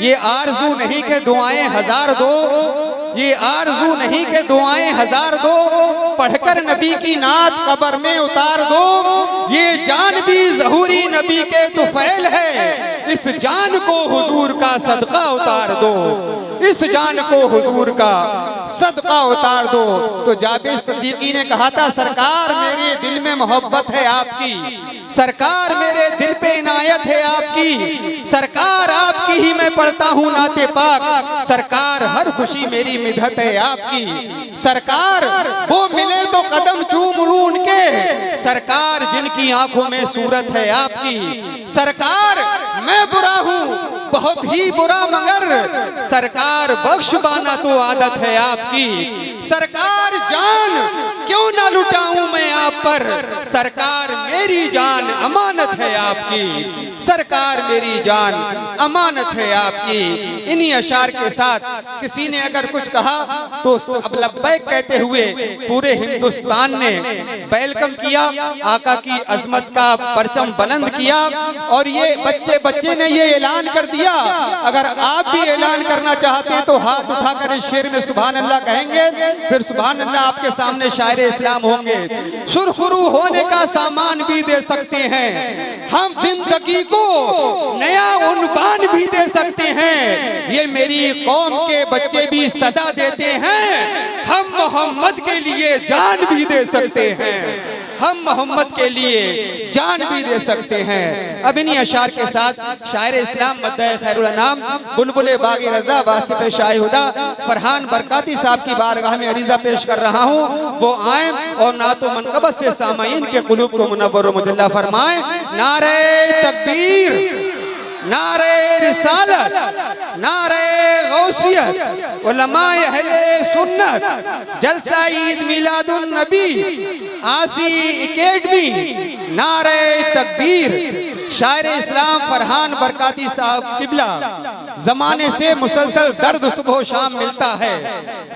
ये आरजू नहीं के दुआएं हजार दो, ये आरजू नहीं के दुआएं हजार दो, पढ़कर नबी की नात कब्र में उतार दो। ये जान भी ज़हूरी नबी के तुफैल है, इस जान को हुजूर का सदका उतार दो, इस जान को हुजूर का सदका उतार दो। तो जाबिर सिद्दीकी ने कहा था, सरकार मेरे दिल में मोहब्बत है आपकी, सरकार मेरे दिल पे इनायत है आपकी, सरकार आपकी ही मैं पढ़ता हूँ नाते पाक, सरकार हर खुशी मेरी मिदहत है आपकी, सरकार वो मिले तो कदम चूम लूं उनके, सरकार जिनकी आंखों में सूरत है आपकी, सरकार मैं बुरा हूँ बहुत ही बुरा मगर सरकार बख्शवाना तो आदत है आपकी, सरकार जान क्यों ना लुटाऊं मैं आप पर, सरकार मेरी जान अमानत है आपकी, सरकार मेरी जान अमानत है आपकी। इन्हीं अशार के साथ किसी ने अगर कुछ कहा तो अब लब्बैक कहते हुए पूरे हिंदुस्तान ने वेलकम किया, आका की अजमत का परचम बुलंद किया। और ये बच्चे बच्चे ने ये ऐलान कर दिया, अगर आप भी ऐलान करना चाहते हैं तो हाथ उठाकर इस शेर में सुभान अल्लाह कहेंगे, फिर सुभान अल्लाह आपके सामने शायर इस्लाम होंगे। सुरखरू होने का सामान भी दे सकते हैं हम, जिंदगी को नया उन्वान भी दे सकते हैं, ये मेरी कौम के बच्चे भी सदा देते हैं, हम मोहम्मद के लिए जान भी दे सकते हैं, हम मोहम्मद के लिए जान भी दे सकते हैं। अब इन्हीं अशार के साथ शायर इस्लाम मद्दाए खैरुल अनाम बुलबुल बागी रजा वासिफ शाह हुदा फरहान बरकाती साहब की बारगाह में अरीजा पेश कर रहा हूँ, वो आए और नातो मनकबत से सामाईन के कुलूब को मुनव्वर व मुजल्ला फरमाए। नारे तकबीर, नारे रिसालत, नारे गौसियत, उलमाए अहले सुन्नत, जलसा ईद मिलादुन नबी, आसी एकेडमी, नारे तकबीर। शायर इस्लाम फरहान बरकाती साहब किबला, जमाने से मुसलसल दर्द सुबह शाम मिलता है,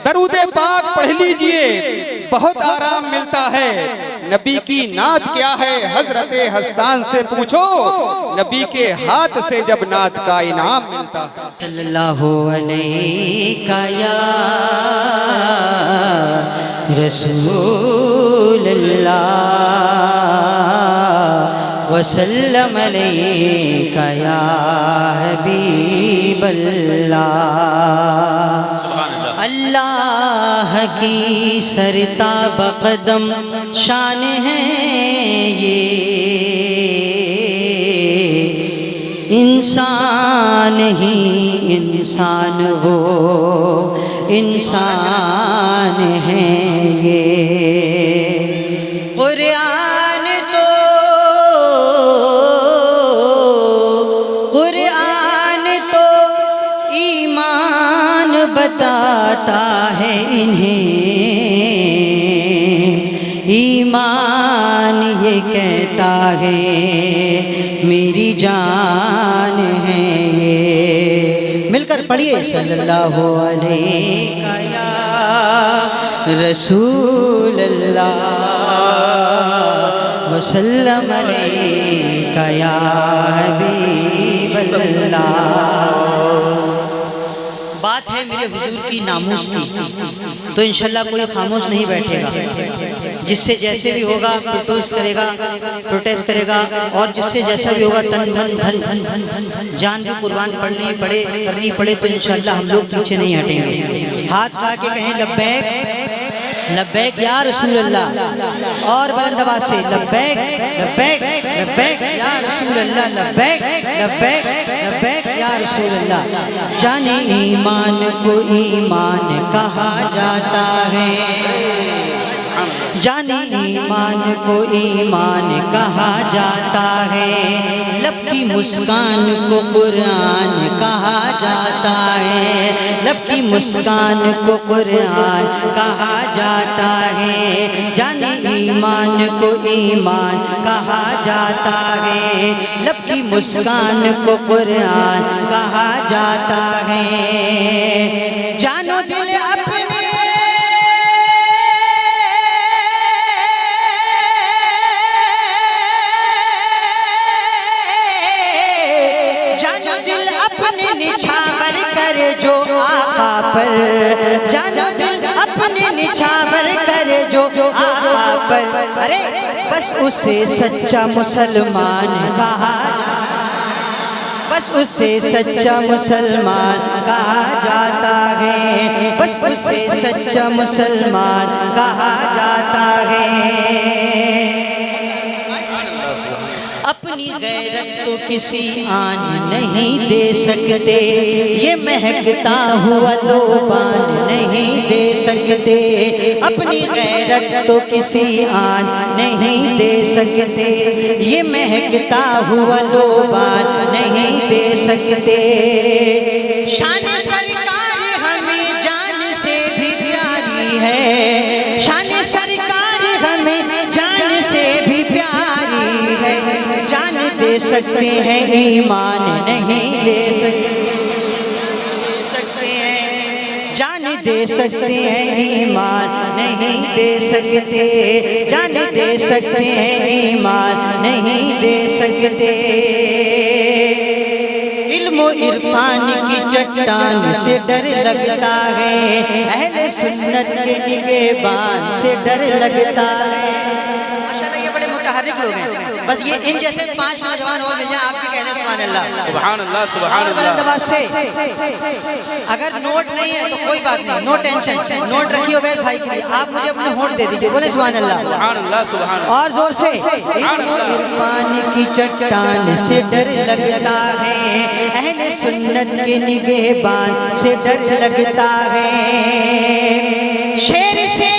दरूदे पाक पढ़ लीजिए बहुत आराम मिलता है। नबी की नात क्या है हजरत हसन से पूछो, नबी के हाथ से जब नात का इनाम मिलता है। सल्लल्लाहु अलैका या रसूल अल्लाह वसल्लम अलैका या हबीब अल्लाह। अल्लाह की सरता बकदम शान है ये, इंसान ही इंसान हो इंसान है ये। कुरान तो ईमान बताता है इन्हें, ईमान ये कहता है मेरी जान है ये। मिलकर पढ़िए सल्लल्लाहु अलैका या रसूल अल्लाह वसल्लम अलैका या हबीब अल्लाह। बात है मेरे हुजूर की नामूस की, तो इंशाल्लाह कोई खामोश नहीं बैठेगा, जिससे जैसे भी होगा प्रोटेस्ट करेगा और जिससे जैसा भी होगा तन मन धन जान भी कुर्बान करनी पड़े तो इंशाल्लाह हम लोग पीछे नहीं हटेंगे। हाथ उठा के कहें लब्बैक लब्बैक या रसूल अल्लाह, और बुलंद आवाज से लब्बैक लब्बैक लब्बैक या रसूल अल्लाह, लब्बैक लब्बैक लब्बैक या रसूल अल्लाह। जाने ईमान को ईमान कहा जाता है, जाने ईमान को ईमान कहा जाता है, लब की मुस्कान को कुरान कहा जाता है, लब की मुस्कान को कुरान कहा जाता है। जाने ईमान को ईमान कहा जाता है, लब की मुस्कान को कुरान कहा जाता है। जानो दिल अपने निछावर पर, जानो दिल अपने निछावर करे जो आका पर। अरे बस उसे सच्चा मुसलमान कहा, बस उसे सच्चा मुसलमान कहा जाता है, बस उसे सच्चा मुसलमान कहा जाता है। अपनी गैरत तो किसी आन नहीं दे सकते, ये महकता हुआ लोबान नहीं दे सकते। अपनी गैरत तो किसी आन नहीं दे सकते, ये महकता हुआ लोबान नहीं दे सकते। शान सरकार हमें जान से भी प्यारी है, शान सरकार हमें जान से भी प्यारी है। जान दे सकते हैं ईमान नहीं दे सकते हैं, जान दे सकते हैं ईमान नहीं दे सकते, जान दे सकते हैं ईमान नहीं दे सकते। इल्म इरफान की चट्टान से डर लगता है, अहले सुन्नत के निगहबान से डर लगता है। माशाल्लाह ये बड़े मुतहर्रिक लोग हैं। बस ये इन जैसे 5 नौजवान और मिल जाए, आप भी कह दें सुभान अल्लाह, सुभान अल्लाह, सुभान अल्लाह। से अगर नोट नहीं है तो कोई बात नहीं, नो टेंशन, नोट रखिए उवैस भाई के लिए। आप मुझे अपने होठ दे दीजिए, बोले सुभान अल्लाह, सुभान अल्लाह, सुभान अल्लाह। और जोर से, इरफान की चट्टान से डर लगता है, अहले सुन्नत के निगहबान से डर लगता है। शेर से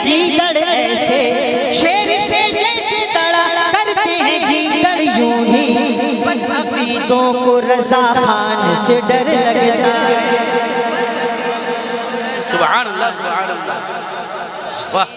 गीदड़ ऐसे, शेर से जैसे दड़ा करते हैं गीदड़, यूं ही बदअकीदों को रज़ा खान से डर लगता है। सुभान अल्लाह, सुभान अल्लाह, वाह।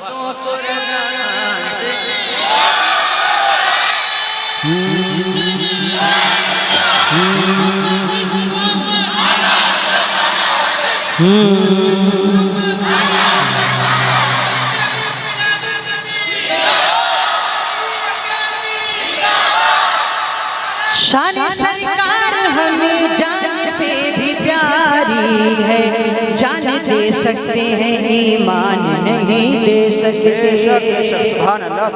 शान सरकार हमें जान से भी प्यारी है, जान दे सकते हैं ईमान नहीं दे सकते। सुभान अल्लाह।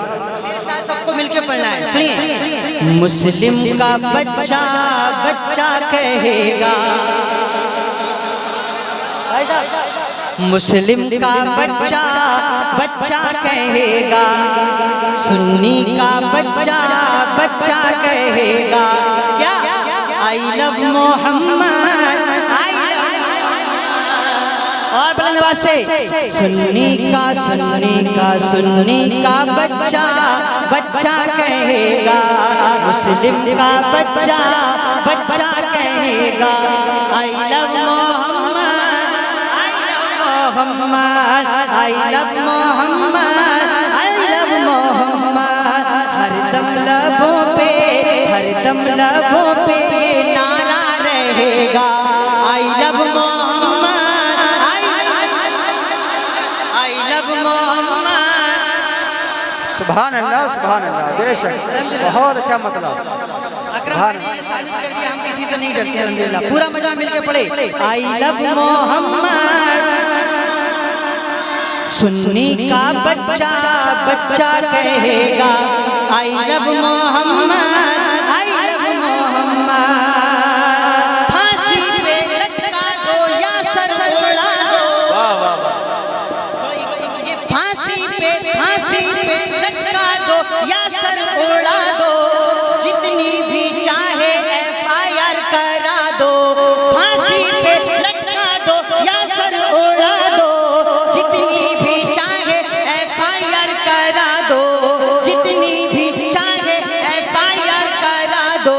मेरे साथ सबको मिलके पढ़ना है, सुनिए। मुस्लिम का बच्चा बच्चा कहेगा, मुस्लिम का बच्चा बच्चा कहेगा, सुन्नी का बच्चा बच्चा कहेगा क्या, I love Mohammad, I love. और बुलंद आवाज से, सुन्नी का बच्चा बच्चा कहेगा, मुस्लिम का बच्चा बच्चा कहेगा, I love Mohammad, I love Mohammad, I love Muhammad. हरदम लबों पे ये नारा रहेगा, I love Mohammad, I love Muhammad. सुभान अल्लाह, सुभान अल्लाह, बेशक बहुत अच्छा मतलब। अकरम भाई ने साबित कर दिया हम किसी से नहीं डरते अल्हम्दुलिल्लाह। पूरा मजमा मिलके पढ़े, आई लव मोहम्मद। सुन्नी का बच्चा बच्चा कहेगा, I love Mohammad, I love Muhammad. फांसी पे लटका दो या सर उड़ा दो, फांसी पे लटका दो या सर उड़ा दो, जितनी भी चाहे FIR करा दो। फांसी पे लटका दो या सर उड़ा दो, जितनी भी चाहे FIR करा दो, जितनी भी चाहे FIR करा दो।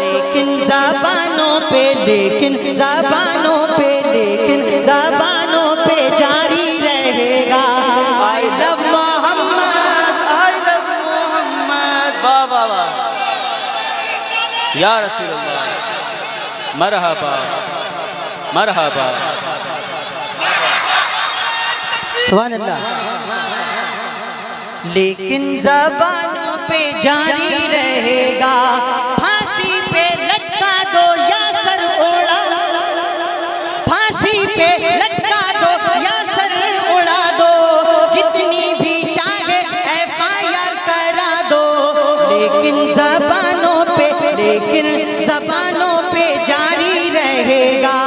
लेकिन ज़बानों पे, लेकिन ज़बानों पे, लेकिन ज़बानों पे जारी रहेगा, I love Mohammad, I love Muhammad. वाह वाह वाह, या रसूल अल्लाह, मरहबा मरहबा। सुभान अल्लाह। लेकिन ज़बानों पे जारी रहेगा, फांसी पे लटका दो या सर उड़ा, फांसी पे लटका दो या सर उड़ा दो, जितनी भी चाहे FIR करा दो, लेकिन जबानों पे जारी रहेगा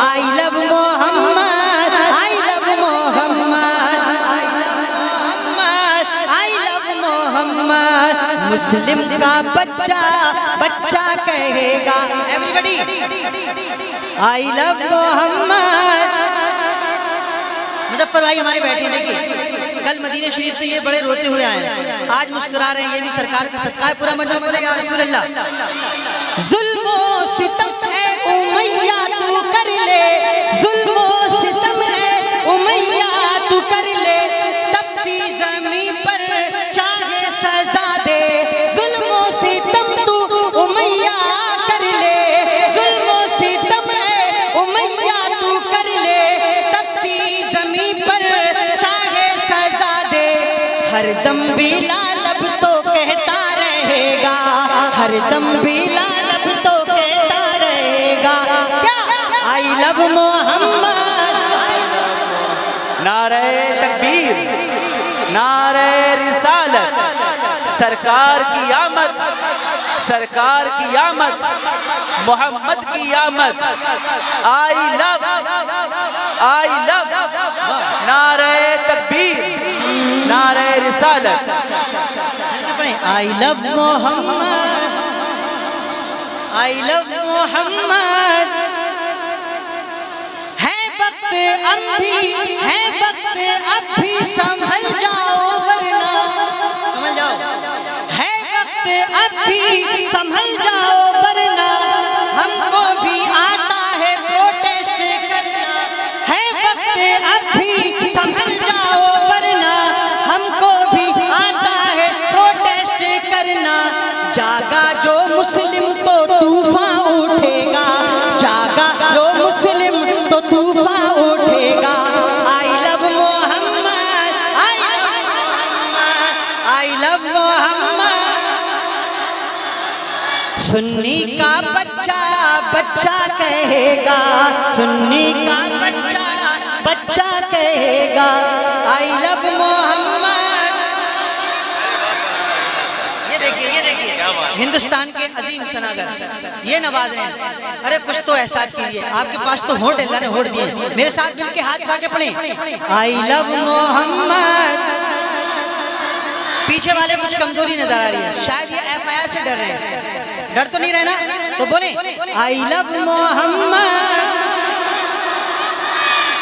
I love Mohammad, I love Mohammad, I love Mohammad. मुस्लिम का बच्चा बच्चा कहेगा, everybody I love Mohammad. Muzaffar भाई हमारे बैठे, देखिए कल मदीने शरीफ से ये बड़े रोते हुए आए, आज मुस्कुरा रहे हैं, ये भी सरकार का सदका है। पूरा मजमा बोले या रसूल अल्लाह। जुल्मो सितम है उमैया तू कर ले, जुल्मो सितम है उमैया तू कर ले, तपती ज़मीं पर चाहे सजा दे, जुल्मो सितम तू उमैया कर ले, जुल्मो सितम है उमैया तू कर ले, तपती ज़मीं पर चाहे सजा दे, हरदम बिलाल अब तो कहता रहेगा, हरदम बिलाल अब तो कहता रहेगा क्या आई लव मोहम्मद। नारे तकबीर, नारे रिसालत, सरकार की आमद, सरकार की आमद, मोहम्मद की आमद, आई लव, नारे तकबीर, नारे रिसालत, I love Mohammad, I love Muhammad. है वक्त अब भी, है वक्त अब भी संभल जाओ वरना, समझ जाओ, है वक्त अब भी संभल जाओ वरना, हमको भी आता है प्रोटेस्ट करना, है वक्त अब भी संभल जाओ वरना, हमको भी आता है प्रोटेस्ट करना, जागा जो मुस्लिम तो तूफान उठेगा, जागा जो मुस्लिम तो तूफान उठेगा, I love Mohammad, I love Mohammad, I love Muhammad. सुन्नी का बच्चा बच्चा कहेगा, सुन्नी का बच्चा बच्चा कहेगा आई लव मोहम्मद। ये देखिए हिंदुस्तान के अजीम सनागर ये नवाज रहे हैं। अरे कुछ तो एहसास कीजिए, आपके पास तो होठ अल्लाह ने होठ दिए, मेरे साथ मिलके हाथ उठा के पढ़े आई लव मोहम्मद। पीछे वाले कुछ कमजोरी नजर आ रही है, शायद ये FIR से डर रहे हैं, डर तो नहीं रहे ना, तो बोले आई लव मोहम्मद।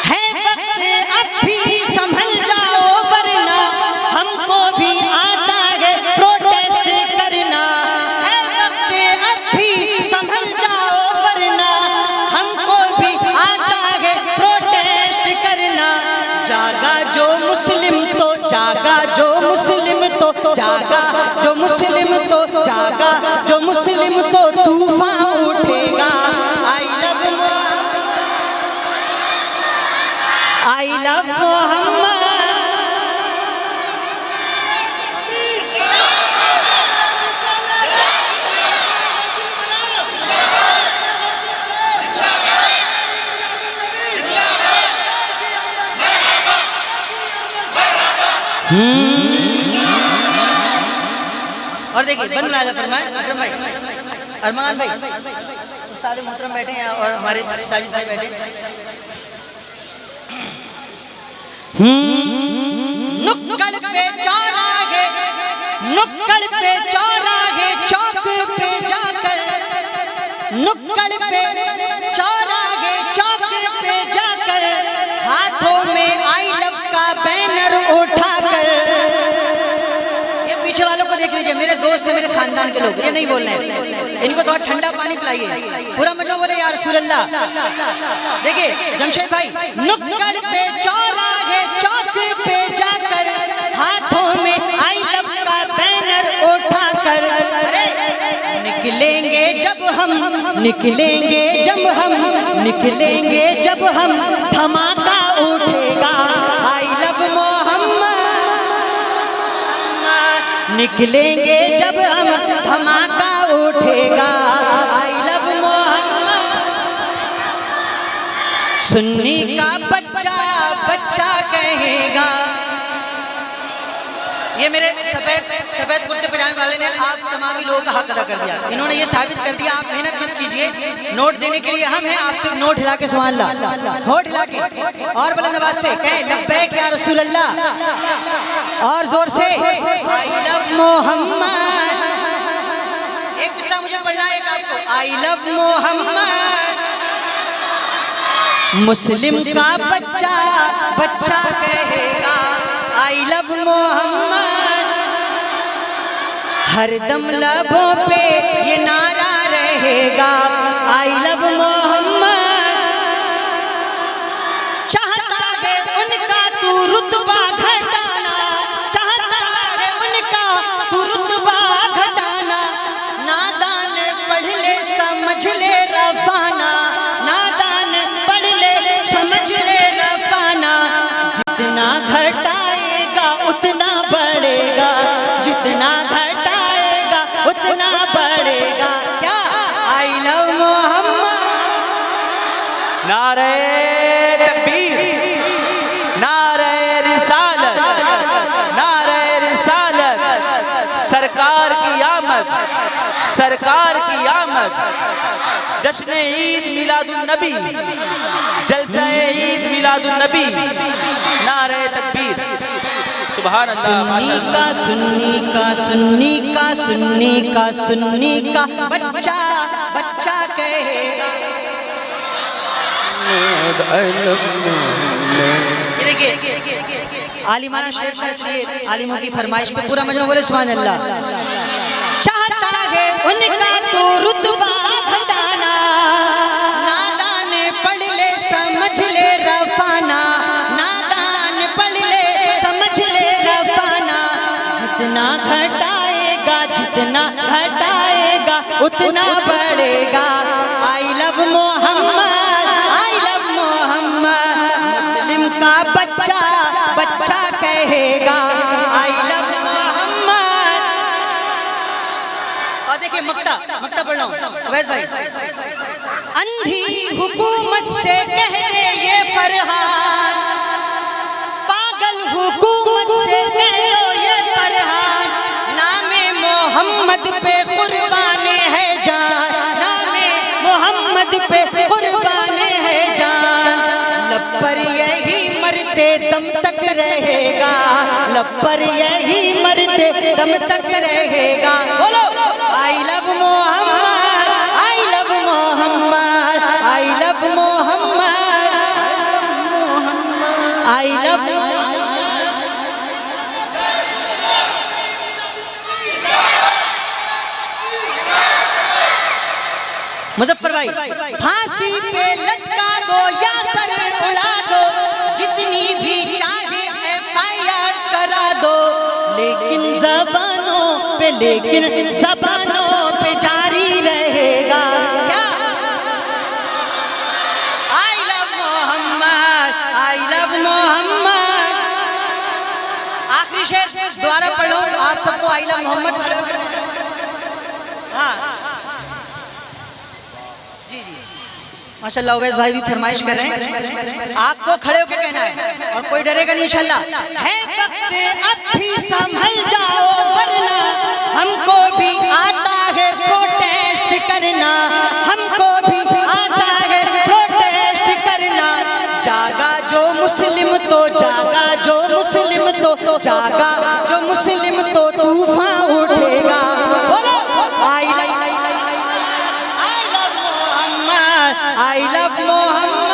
है वक्त अब भी संभल जाओ वरना, हमको भी आता है प्रोटेस्ट करना, है वक्त अब भी संभल जाओ वरना, हमको भी आता है प्रोटेस्ट करना, जागा जो मुस्लिम तो जागा जो मुस्लिम तो जागा जो मुस्लिम तो जागा जो मुस्लिम तो तूफान उठेगा आई लव मोहम्मद। और देखिए बन राजा फरमाए अकरम भाई, अरमान भाई, उस्ताद मोहतरम बैठे हैं और हमारे साजिद भाई बैठे। नुक्कड़ पे चौराहे, नुक्कड़ पे चौराहे चौक पे जाकर, नुक्कड़ पे चौराहे चौक पे जाकर, हाथों में आई लव का बैनर उठाकर। ये पीछे वालों को देख लीजिए, मेरे दोस्त है, मेरे खानदान के लोग, ये नहीं बोल रहे हैं, इनको थोड़ा ठंडा पानी पिलाइए। पूरा मजमा बोले या रसूल अल्लाह। देखिए जमशेद भाई, नुक्कड़ पे चौराहे चौक पे जाकर, हाथों में आई लव का बैनर उठाकर, अरे निकलेंगे जब हम, निकलेंगे जब हम, निकलेंगे जब हम, धमाका उठेगा आई लव मोहम्मद। निकलेंगे जब हम धमाका उठेगा। I love Muhammad. सुन्नी का बच्चा बच्चा कहेगा। ये मेरे सफेद कुर्ते पजामे वाले ने आप तमामी लोगों का हक अदा कर दिया। इन्होंने ये साबित कर दिया आप मेहनत मत कीजिए, नोट देने के लिए हम हैं, आप सिर्फ नोट हिला के सुभान अल्लाह, होठ हिला के और बुलंद आवाज से कहें लब्बैक या रसूल अल्लाह, और जोर से आई लव मोहम्मद। एक दूसरा मुझे पढ़ना है आपको, आई लव मोहम्मद। मुस्लिम का बच्चा बच्चा कहेगा आई लव मोहम्मद। हरदम लबों पे ये नारा रहेगा आई लव मोहम्मद। चाहता है उनका तू रुतबा घटाना, चाहता है उनका तू रुतबा घटाना। नादान पढ़ ले समझ ले रफाना, नादान पढ़ ले समझ ले रफाना। जितना घटाएगा उतना बढ़ेगा, जितना घटाएगा उतना बढ़ेगा। क्या आई लव मोहम्मद। नारे तकबीर, नारे रिसालत, नारे रिसालत। सरकार की आमद, सरकार की आमद। जश्न ईद मिलादुन नबी, जलसा ईद मिलादुन नबी। नारे तकबीर, सुभान अल्लाह। सुन्नी का सुन्नी का सुन्नी का सुन्नी का सुन्नी का बच्चा बच्चा कहेगा। ये देखिए आलिमाना शेर था, इसलिए आलिमों की फरमाइश पे पूरा मजमा बोले सुभान अल्लाह। चाहता है उनका तो रुतबा घटाना, नादान पढ़ ले समझ ले रफाना, नादान पढ़ ले समझ ले रफाना। जितना घटाएगा जितना घटाएगा उतना बढ़ेगा। I love Mohammad, I love Mohammad. मुस्लिम का बच्चा बच्चा कहेगा आई लव मोहम्मद। और देखिए मक्ता मक्ता पढ़ रहा हूँ अवैध भाई। अंधी हुकूमत से कह दे ये फरहान, पागल हुकूमत से कह दो ये फरहान। नामे मोहम्मद पे कुर्बान है जान, नामे मोहम्मद पे कुर्बान है जान। लब पर यही मरते दम तक रहेगा, लब पर यही मरते दम तक रहेगा। बोलो I love Mohammad, I love Mohammad, I love Mohammad, I love Muzaffar भाई। फांसी पे लटका दो या सर उड़ा दो, जितनी भी चाहे FIR करा दो। लेकिन ज़बानों पे जारी रहेगा। क्या I love Mohammad, I love Muhammad. आखिरी शेर दोबारा पढ़ लो आप सबको, आई लव मोहम्मद। हाँ माशाल्लाह अवैध भाई भी फरमाइश कर रहे हैं, आपको खड़े होकर कहना है और कोई डरेगा नहीं इंशाल्लाह। है वक्त अब भी संभल जाओ वरना हमको भी आता है प्रोटेस्ट करना, हमको भी आता है प्रोटेस्ट करना। जागा जो मुस्लिम तो जागा जो मुस्लिम तो जागा जो मुस्लिम तो तूफान उठेगा। बोलो I love I love Muhammad.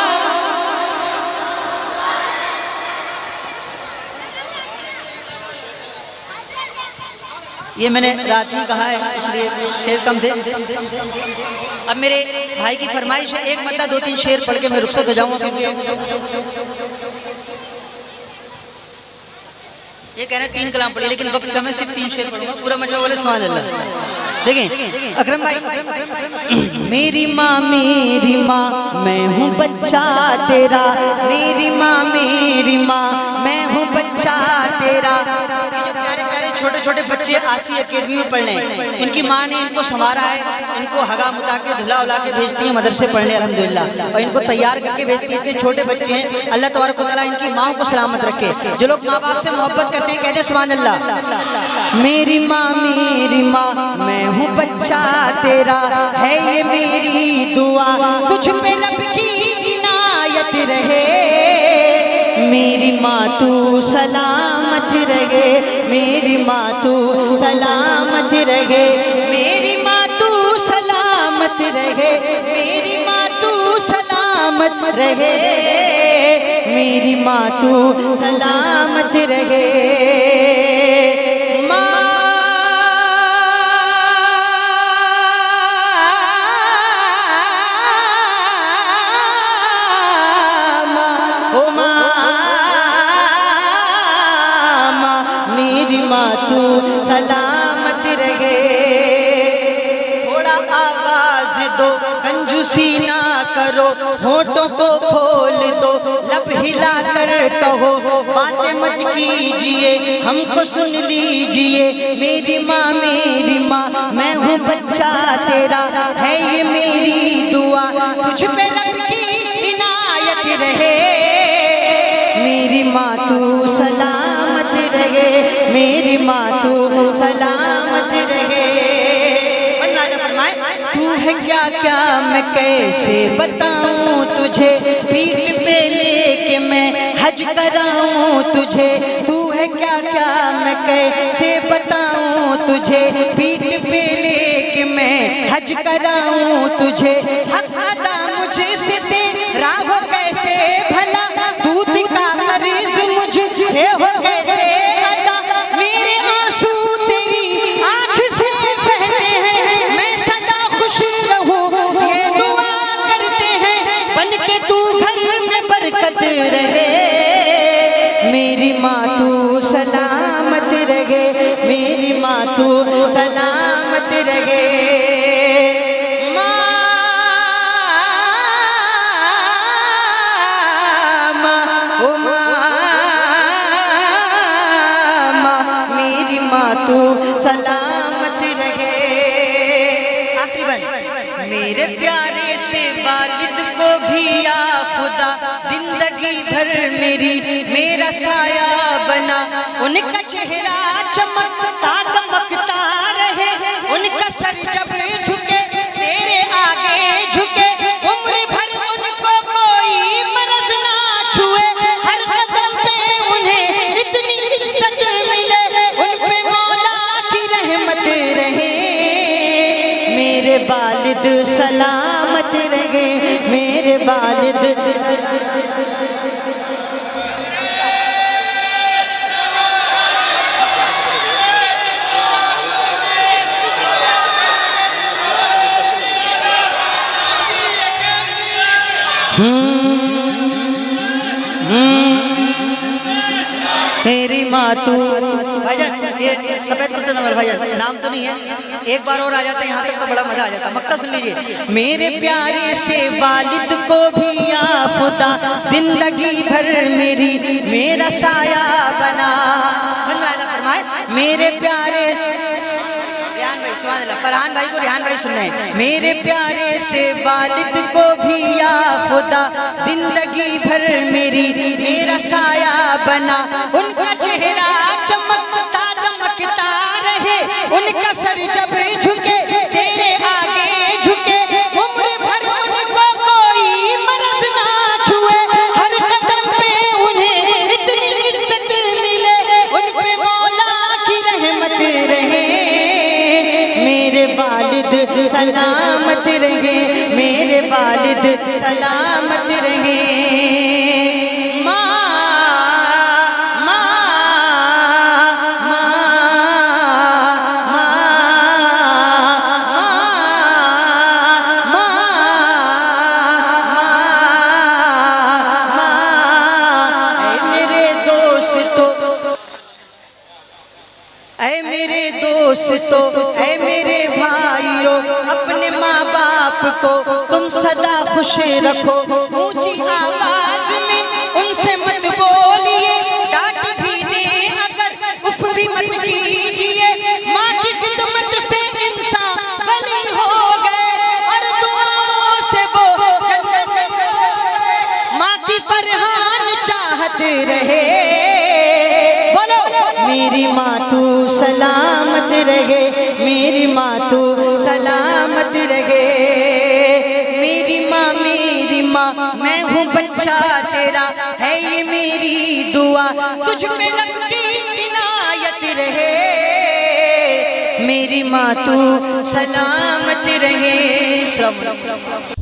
ये मैंने रात ही कहा है इसलिए शेर कम थे। अब मेरे भाई की फरमाइश है, एक मतलब 2-3 शेर पढ़ के मैं रुखसत हो जाऊंगा, क्योंकि ये कह रहे हैं 3 कलाम पढ़ी, लेकिन वक्त कम है, सिर्फ 3 शेर पढ़ूंगा। पूरा मजमा बोले सुभान अल्लाह। देखें अकरम भाई। मेरी माँ मैं हूँ बच्चा तेरा, मेरी माँ मैं हूँ बच्चा तेरा। जो प्यारे प्यारे छोटे छोटे बच्चे आसी अकेडमी में पढ़ रहे हैं। इनकी माँ ने इनको संवारा है, इनको हगा मुता के धुला उला के भेजती है मदरसे पढ़ने अल्हम्दुलिल्लाह, और इनको तैयार करके भेजती है। इतने छोटे बच्चे हैं, अल्लाह तबारक व तआला इनकी माँ को सलामत रखे। जो लोग माँ बाप से मोहब्बत करते हैं कहते हैं सुभान अल्लाह। मेरी माँ मैं हूँ बच्चा तेरा, है ये मेरी दुआ, तुझ पे रब की इनायत रहे। मेरी माँ तू सलामत रहे, मेरी माँ तू सलामत रहे, मेरी माँ तू सलामत रहे, मेरी माँ तू सलामत रहे, मेरी माँ तू सलामत रहे। सलामत रहे। थोड़ा आवाज दो, कंजूसी ना करो, होठों को खोल दो, लब हिला कर कहो, बातें मत कीजिए, हमको सुन लीजिए। मेरी माँ मैं हूँ बच्चा तेरा, है ये मेरी दुआ, तुझ पे रब की इनायत रहे। मेरी माँ तू सलामत रहे, मेरी माँ तू सलामत रहे। फरमाए तू है क्या क्या मैं कैसे बताऊं तुझे, पीठ पे लेके मैं हज कराऊं तुझे। तू है क्या क्या मैं कैसे बताऊं तुझे, पीठ पे लेके मैं हज कराऊं तुझे। हक अदा मुझे से तेरा हो कैसे भला, दूध का मरीज मुझे हो कैसे अदा। मेरे आंसू तेरी आंख से बहते हैं, मैं सदा खुश रहूं ये दुआ करते हैं, बन के तू घर में बरकत रहे। मेरी माँ तू सलामत रहे, मेरी माँ तू सलामत रहे। सलामत रहे। आखिरी बन मेरे प्यारे से वालिद को भी या खुदा, जिंदगी भर मेरा साया बना। उनका चेहरा चमकता दमकता रहे, उनका सर जब झुके तेरे आगे झुके, उम्र भर उनको कोई मरज ना छुए। हर कदम पे उन्हें इतनी इज्जत मिले, उन पे मौला की रहमत रहे। मेरे वालिद सलामत रहे, मेरे वालिद मेरी माँ तू। भाईजान ये सफेद कुर्ते नंबर भाईजान नाम तो नहीं है, एक बार और आ जाता है यहाँ तक तो बड़ा मजा आ जाता। मक्ता सुन लीजिए। मेरे प्यारे से वालिद को भी या खुदा, जिंदगी भर मेरा साया बना। फरमाए मेरे प्यारे फरहान भाई को रिहान भाई सुन रहे हैं। मेरे प्यारे से वालिद को भी या खुदा, जिंदगी भर मेरा साया बना। उनका चेहरा चमकता दमकता रहे, उनका सर जब झुके तेरे आगे झुके, उम्र भर उनको कोई मरज ना छुए। हर कदम पे उन्हें इतनी इज्जत मिले, उन पे मौला की रहमत रहे। मेरे वालिद सलामत रहे, मेरे वालिद सलामत रहे। ऐ मेरे भाइयों, अपने माँ बाप को तुम सदा खुश रखो। ऊंची आवाज में उनसे मत बोलिए, डांट भी दे अगर उफ भी मत कीजिए। मेरी माँ तू सलामत रहे, मेरी माँ तू सलामत रहे। मेरी माँ मैं हूँ बच्चा तेरा, है ये मेरी दुआ, तुझ पे रब की इनायत रहे। मेरी माँ तू सलामत रहे।